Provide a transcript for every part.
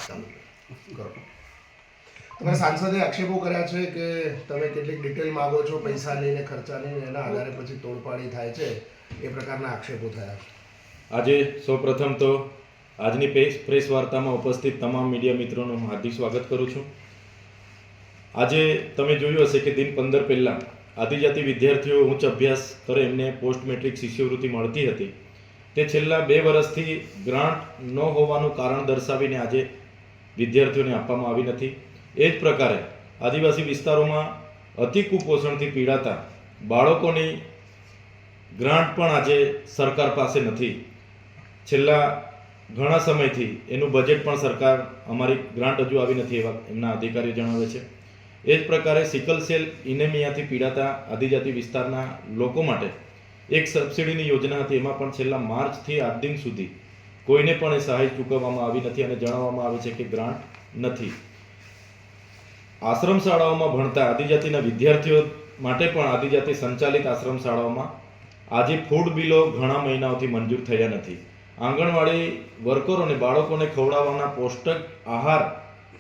કરો. તમે સાંસદે આક્ષેપો કર્યા છે કે તમે કેટલીક ડિટેલ માગો છો પૈસાની ને ખર્ચાની, એના આધારે પછી તોડપાડી થાય છે, એ પ્રકારના આક્ષેપો થયા છે. આજે સૌપ્રથમ તો આજની પ્રેસ વાર્તામાં ઉપસ્થિત તમામ મીડિયા મિત્રોનું હાર્દિક સ્વાગત કરું છું. આજે તમે જોયું હશે કે દિન 15 પહેલાં આદિજાતિ વિદ્યાર્થીઓ ઉચ્ચ અભ્યાસ કરે એમને પોસ્ટ મેટ્રિક શિષ્યવૃત્તિ મળતી હતી, તે છેલ્લા 2 વર્ષથી ગ્રાન્ટ ન હોવાનું કારણ દર્શાવીને આજે વિદ્યાર્થીઓને આપવામાં આવી નથી. એ જ પ્રકારે આદિવાસી વિસ્તારોમાં અતિ કુપોષણથી પીડાતા બાળકોની ગ્રાન્ટ પણ આજે સરકાર પાસે નથી. છેલ્લા ઘણા સમયથી એનું બજેટ પણ સરકાર અમારી ગ્રાન્ટ હજુ આવી નથી એવા એમના અધિકારીઓ જણાવે છે. એ જ પ્રકારે સિકલ સેલ ઇનેમિયાથી પીડાતા આદિજાતિ વિસ્તારના લોકો માટે એક સબસિડીની યોજના હતી, એમાં પણ છેલ્લા માર્ચથી આજ દિન સુધી કોઈને પણ એ સહાય ચૂકવવામાં આવી નથી અને જણાવવામાં આવે છે કે ગ્રાન્ટ નથી. આશ્રમ શાળાઓમાં ભણતા આદિજાતિના વિદ્યાર્થીઓ માટે પણ આદિજાતિ સંચાલિત આશ્રમ શાળાઓમાં આજે ફૂડ બિલો ઘણા મહિનાઓથી મંજૂર થયા નથી. આંગણવાડી વર્કરોને બાળકોને ખવડાવવાના પૌષ્ટિક આહાર,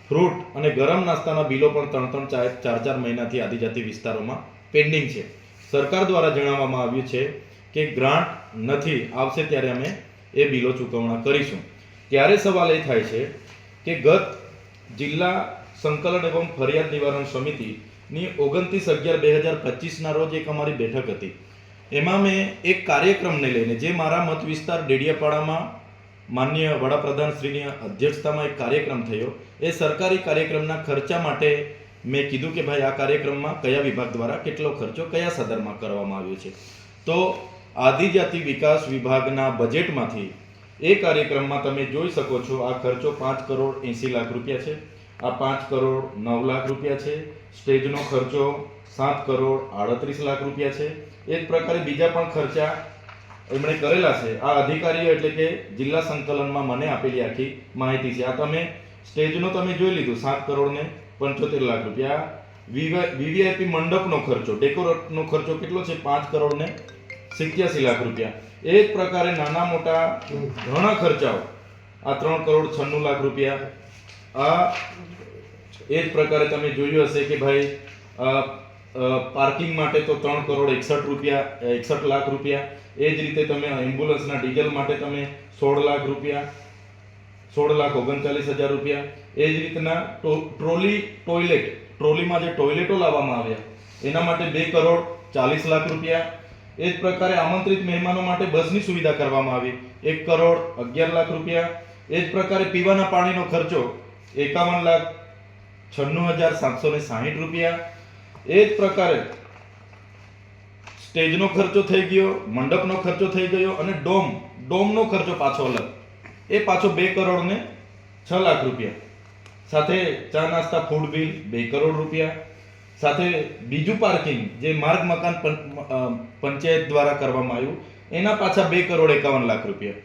ફ્રૂટ અને ગરમ નાસ્તાના બિલો પણ 3-4 મહિનાથી આદિજાતિ વિસ્તારોમાં પેન્ડિંગ છે. સરકાર દ્વારા જણાવવામાં આવ્યું છે કે ગ્રાન્ટ નથી, આવશે ત્યારે અમે એ બિલો ચૂકવણા કરીશું. ત્યારે સવાલ એ થાય છે કે ગત જિલ્લા સંકલન એવં ફરિયાદ નિવારણ સમિતિની 29/11/2025ના રોજ એક અમારી બેઠક હતી. એમાં મેં એક કાર્યક્રમને લઈને, જે મારા મત વિસ્તાર ડેડિયાપાડામાં માનનીય વડાપ્રધાન શ્રીની અધ્યક્ષતામાં એક કાર્યક્રમ થયો, એ સરકારી કાર્યક્રમના ખર્ચા માટે મેં કીધું કે ભાઈ આ કાર્યક્રમમાં કયા વિભાગ દ્વારા કેટલો ખર્ચો કયા સદરમાં કરવામાં આવ્યો છે. તો આદિજાતિ વિકાસ વિભાગના બજેટમાંથી એ કાર્યક્રમમાં તમે જોઈ શકો છો, આ ખર્ચો 5,80,00,000 રૂપિયા છે, આ 5,09,00,000 રૂપિયા છે, સ્ટેજનો ખર્ચો 7,38,00,000 રૂપિયા છે. એ જ પ્રકારે બીજા પણ ખર્ચા એમણે કરેલા છે. આ અધિકારીઓ એટલે કે જિલ્લા સંકલનમાં મને આપેલી આખી માહિતી છે. આ તમે સ્ટેજનો તમે જોઈ લીધું 7,75,00,000 રૂપિયા. વીવીઆઈપી મંડપનો ખર્ચો, ડેકોરેટનો ખર્ચો કેટલો છે? 5,87,00,000 રૂપિયા. એ જ પ્રકારે નાના મોટા ઘણા ખર્ચાઓ, આ 3,96,00,000 રૂપિયા. આ એ જ પ્રકારે તમે જોયું હશે કે ભાઈ પાર્કિંગ માટે તો 3,61,00,000 રૂપિયા. એ જ રીતે તમે એમ્બ્યુલન્સના ડીઝલ માટે તમે 16,00,000 રૂપિયા, 16,39,000 રૂપિયા. એ જ રીતના ટ્રોલીમાં જે ટોયલેટો લાવવામાં આવ્યા એના માટે 2,40,00,000 રૂપિયા. એ જ પ્રકારે આમંત્રિત મહેમાનો માટે બસની સુવિધા કરવામાં આવી, 1,11,00,000 રૂપિયા. એ જ પ્રકારે પીવાના પાણીનો ખર્ચો 51,96,760 રૂપિયા. એ જ પ્રકારે સ્ટેજનો ખર્ચો થઈ ગયો, મંડપનો ખર્ચો થઈ ગયો, અને ડોમનો ખર્ચો પાછો અલગ, એ પાછો 2,06,00,000 રૂપિયા. સાથે ચા નાસ્તા ફૂડ બિલ 2 કરોડ રૂપિયા. સાથે બીજું પાર્કિંગ જે માર્ગ મકાન પંચાયત દ્વારા કરવામાં આવ્યું, એના પાછા 2,51,00,000 રૂપિયા.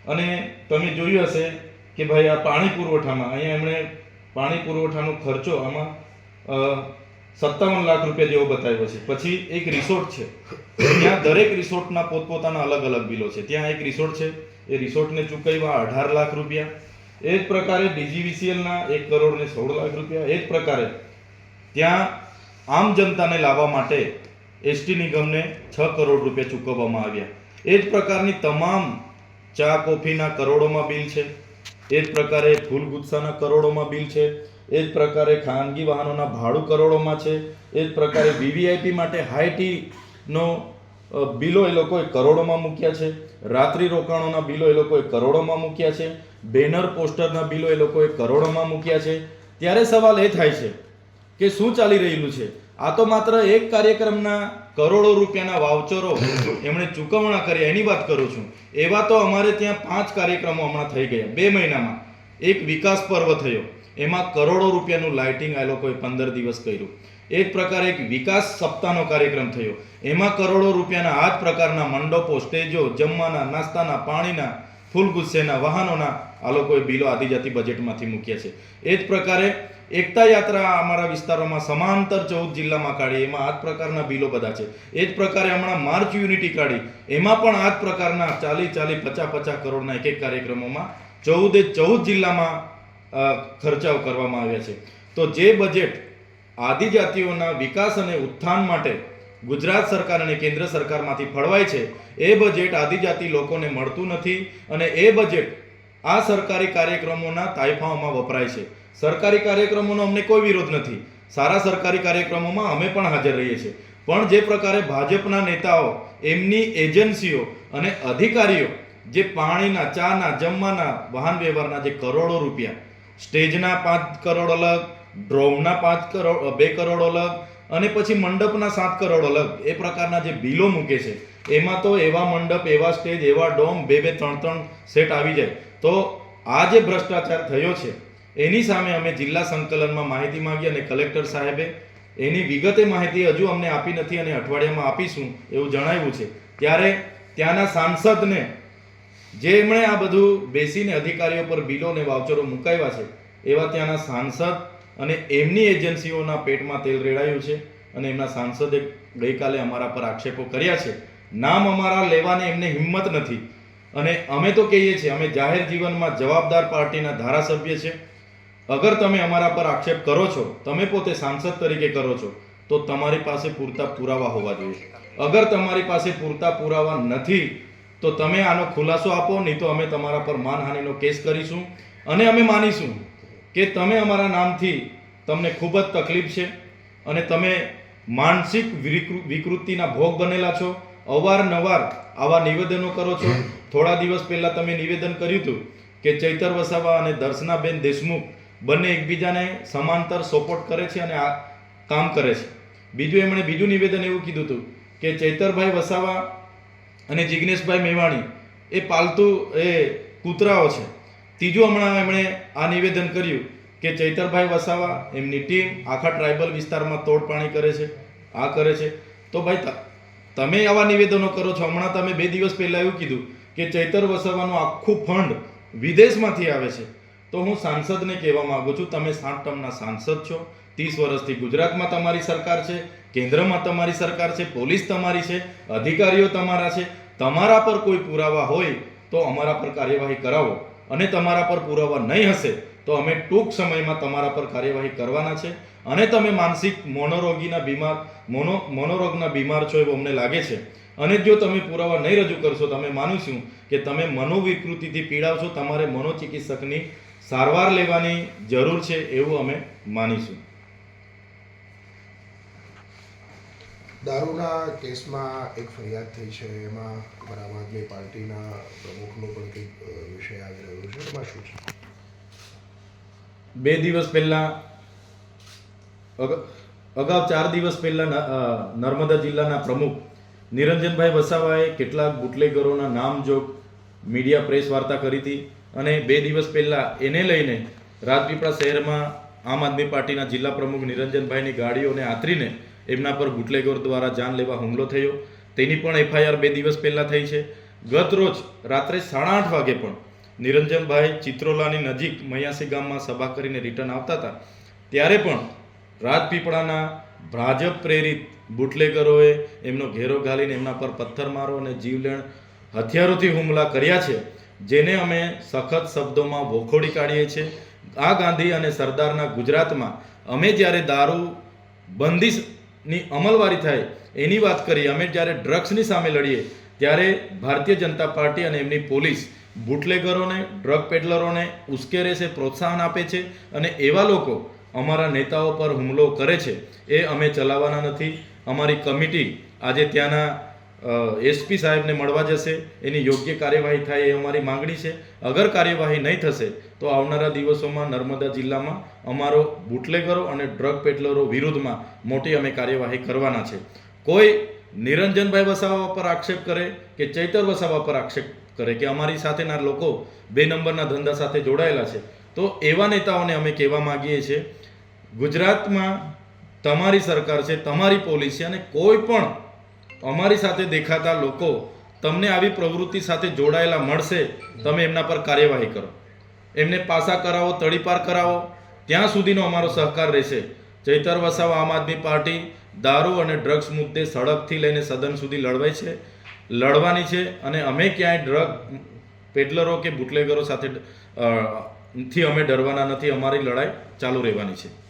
અને તમે જોયું હશે કે ભાઈ આ પાણી પુરવઠામાં, અહીંયા એમણે પાણી પુરવઠાનો ખર્ચો આમાં 57,00,000 રૂપિયા જેવો બતાવ્યો છે. પછી એક રિસોર્ટ છે, ત્યાં દરેક રિસોર્ટના પોતપોતાના અલગ અલગ બિલો છે. ત્યાં એક રિસોર્ટ છે, એ રિસોર્ટને ચૂકવ્યા 18,00,000 રૂપિયા. એ જ પ્રકારે ડીજીવીસીએલના 1,16,00,000 રૂપિયા. એ જ પ્રકારે ત્યાં આમ જનતાને લાવવા માટે એસટી નિગમને 6 કરોડ રૂપિયા ચૂકવવામાં આવ્યા. એ જ પ્રકારની તમામ ચા કોફીના કરોડોમાં બિલ છે. એ જ પ્રકારે ફૂલ ગુચ્છાના કરોડોમાં બિલ છે. એ જ પ્રકારે ખાનગી વાહનોના ભાડું કરોડોમાં છે. એ જ પ્રકારે વીવીઆઈપી માટે હાઈટીનો બિલો એ લોકોએ કરોડોમાં મૂક્યા છે. રાત્રિ રોકાણોના બિલો એ લોકોએ કરોડોમાં મૂક્યા છે. બેનર પોસ્ટરના બિલો એ લોકોએ કરોડોમાં મૂક્યા છે. ત્યારે સવાલ એ થાય છે કે શું ચાલી રહેલું છે? આ તો માત્ર એક કાર્યક્રમના કરોડો રૂપિયાના વાઉચરો એમણે ચૂકવણા કર્યા એની વાત કરું છું. એવા તો અમારે ત્યાં 5 કાર્યક્રમો હમણાં થઈ ગયા 2 મહિનામાં. એક વિકાસ પર્વ થયો, એમાં કરોડો રૂપિયાનું લાઇટિંગ આ લોકોએ 15 દિવસ કર્યું. એ જ પ્રકારે એક વિકાસ સપ્તાહનો કાર્યક્રમ થયો, એમાં કરોડો રૂપિયાના આ જ પ્રકારના મંડપો, સ્ટેજો, જમવાના, નાસ્તાના, પાણીના, ફૂલ ગુસ્સેના, વાહનોના આ લોકોએ બિલો આદિજાતિ બજેટમાંથી મૂક્યા છે. એ જ પ્રકારે એકતા યાત્રા અમારા વિસ્તારોમાં સમાંતર 14 જિલ્લામાં કાઢી, એમાં આ જ પ્રકારના બિલો બધા છે. એ જ પ્રકારે હમણાં માર્ચ યુનિટી કાઢી, એમાં પણ આ જ પ્રકારના 40-50 કરોડના એક કાર્યક્રમોમાં 14 જિલ્લામાં ખર્ચાઓ કરવામાં આવ્યા છે. તો જે બજેટ આદિજાતિઓના વિકાસ અને ઉત્થાન માટે ગુજરાત સરકાર અને કેન્દ્ર સરકારમાંથી ફળવાય છે, એ બજેટ આદિજાતિ લોકોને મળતું નથી અને એ બજેટ આ સરકારી કાર્યક્રમોના તાઇફાઓમાં વપરાય છે. સરકારી કાર્યક્રમોનો અમને કોઈ વિરોધ નથી. સારા સરકારી કાર્યક્રમોમાં અમે પણ હાજર રહીએ છીએ. પણ જે પ્રકારે ભાજપના નેતાઓ, એમની એજન્સીઓ અને અધિકારીઓ જે પાણીના, ચાના, જમવાના, વાહન વ્યવહારના જે કરોડો રૂપિયા, સ્ટેજના 5 કરોડ અલગ, ડ્રોમના 2 કરોડ અલગ અને પછી મંડપના 7 કરોડ અલગ, એ પ્રકારના જે બિલો મૂકે છે, એમાં તો એવા મંડપ, એવા સ્ટેજ, એવા ડોમ 2-2, 3-3 સેટ આવી જાય. તો આ જે ભ્રષ્ટાચાર થયો છે એની સામે અમે જિલ્લા સંકલનમાં માહિતી માંગી અને કલેક્ટર સાહેબે એની વિગતે માહિતી હજુ અમને આપી નથી અને અઠવાડિયામાં આપીશું એવું જણાવ્યું છે. ત્યારે ત્યાંના સાંસદને, જેમણે આ બધું બેસીને અધિકારીઓ પર બિલો અને વાઉચરો મુકાવ્યા છે, એવા ત્યાંના સાંસદ અને એમની એજન્સીઓના પેટમાં તેલ રેડાયું છે અને એમના સાંસદે ગઈકાલે અમારા પર આક્ષેપો કર્યા છે. નામ અમારા લેવાની એમને હિંમત નથી અને અમે તો કહીએ છીએ, અમે જાહેર જીવનમાં જવાબદાર પાર્ટીના ધારાસભ્ય છે. અગર તમે અમારા પર આક્ષેપ કરો છો, તમે પોતે સાંસદ તરીકે કરો છો, તો તમારી પાસે પૂરતા પુરાવા હોવા જોઈએ. અગર તમારી પાસે પૂરતા પુરાવા નથી તો તમે આનો ખુલાસો આપો, નહીં તો અમે તમારા પર માનહાનિનો કેસ કરીશું અને અમે માનીશું કે તમે અમારા નામથી તમને ખૂબ જ તકલીફ છે અને તમે માનસિક વિકૃતિના ભોગ બનેલા છો. અવારનવાર આવા નિવેદનો કરો છો. થોડા દિવસ પહેલા તમે નિવેદન કર્યું હતું કે ચૈતર વસાવા અને દર્શનાબેન દેશમુખ બંને એકબીજાને સમાંતર સપોર્ટ કરે છે અને આ કામ કરે છે. એમણે બીજું નિવેદન એવું કીધું હતું કે ચૈતરભાઈ વસાવા અને જિગ્નેશભાઈ મેવાણી એ પાલતુ કૂતરાઓ છે. ત્રીજું હમણાં એમણે આ નિવેદન કર્યું કે ચૈતરભાઈ વસાવા, એમની ટીમ આખા ટ્રાઇબલ વિસ્તારમાં તોડપાણી કરે છે, આ કરે છે. તો ભાઈ તમે આવા નિવેદનો કરો છો. હમણાં તમે 2 દિવસ પહેલા એવું કીધું કે ચૈતર વસાવાનું આખું ફંડ વિદેશમાંથી આવે છે. તો હું સાંસદને કહેવા માંગુ છું, તમે 7 ટર્મના સાંસદ છો, 30 વર્ષથી ગુજરાતમાં તમારી સરકાર છે, કેન્દ્રમાં તમારી સરકાર છે, પોલીસ તમારી છે, અધિકારીઓ તમારા છે. તમારા પર કોઈ પુરાવા હોય તો અમારા પર કાર્યવાહી કરાવો અને તમારા પર પુરાવા નહીં હશે તો અમે ટૂંક સમયમાં તમારા પર કાર્યવાહી કરવાના છે. અને તમે માનસિક મોનોરોગના બીમાર છો એવું અમને લાગે છે અને જો તમે પુરાવા નહીં રજૂ કરશો તો અમે માનીશું કે તમે મનોવિકૃતિથી પીડાવ છો, તમારે મનોચિકિત્સકની સારવાર લેવાની જરૂર છે એવું અમે માનીશું. દારૂના કેસમાં એક ફરિયાદ થઈ છે, એમાં આમ આદમી પાર્ટીના પ્રમુખનો પણ કંઈક વિષય આવી રહ્યો છે, એમાં શું છે? 2 દિવસ પહેલા, અગાઉ 4 દિવસ પહેલા નર્મદા જિલ્લાના પ્રમુખ નિરંજનભાઈ વસાવાએ કેટલાક બુટલેગરોના નામજોગ મીડિયા પ્રેસ વાર્તા કરી હતી અને 2 દિવસ પહેલા એને લઈને રાજપીપળા શહેરમાં આમ આદમી પાર્ટીના જિલ્લા પ્રમુખ નિરંજનભાઈની ગાડીઓને આતરીને એમના પર બુટલેગર દ્વારા જાનલેવા હુમલો થયો. તેની પણ FIR 2 દિવસ પહેલા થઈ છે. ગત રોજ રાત્રે 8:30 વાગે પણ નિરંજનભાઈ ચિત્રોલાની નજીક મયાસી ગામમાં સભા કરીને રિટર્ન આવતા હતા, ત્યારે પણ રાજપીપળાના ભાજપ પ્રેરિત બુટલેગરોએ એમનો ઘેરો ઘાલીને એમના પર પથ્થરમારો અને જીવલેણ હથિયારોથી હુમલા કર્યા છે, જેને અમે સખત શબ્દોમાં વખોડી કાઢીએ છીએ. આ ગાંધી અને સરદારના ગુજરાતમાં અમે જ્યારે દારૂ બંધીની અમલવારી થાય એની વાત કરીએ, અમે જ્યારે ડ્રગ્સની સામે લડીએ ત્યારે ભારતીય જનતા પાર્ટી અને એમની પોલીસ બુટલેગરોને, ડ્રગ પેડલરોને ઉશ્કેરે છે, પ્રોત્સાહન આપે છે અને એવા લોકો અમારા નેતાઓ પર હુમલો કરે છે એ અમે ચલાવવાના નથી. અમારી કમિટી આજે ત્યાંના SP સાહેબને મળવા જશે, એની યોગ્ય કાર્યવાહી થાય એ અમારી માંગણી છે. અગર કાર્યવાહી નહીં થશે તો આવનારા દિવસોમાં નર્મદા જિલ્લામાં અમારો બુટલેગરો અને ડ્રગ પેડલરો વિરુદ્ધમાં મોટી અમે કાર્યવાહી કરવાના છે. કોઈ નિરંજનભાઈ વસાવા પર આક્ષેપ કરે કે ચૈતર વસાવા પર આક્ષેપ કરે કે અમારી સાથેના લોકો 2 નંબરના ધંધા સાથે જોડાયેલા છે, તો એવા નેતાઓને અમે કહેવા માંગીએ છીએ, ગુજરાતમાં તમારી સરકાર છે, તમારી પોલીસ છે અને કોઈ પણ અમારી સાથે દેખાતા લોકો તમને આવી પ્રવૃત્તિ સાથે જોડાયેલા મળશે, તમે એમના પર કાર્યવાહી કરો, એમને પાસા કરાવો, તડીપાર કરાવો, ત્યાં સુધીનો અમારો સહકાર રહેશે. ચૈતર વસાવા આમ આદમી પાર્ટી દારૂ અને ડ્રગ્સ મુદ્દે સડકથી લઈને સદન સુધી લડવાની છે અને અમે ક્યાંય ડ્રગ પેડલરો કે બુટલેગરો સાથે થી અમે ડરવાના નથી. અમારી લડાઈ ચાલુ રહેવાની છે.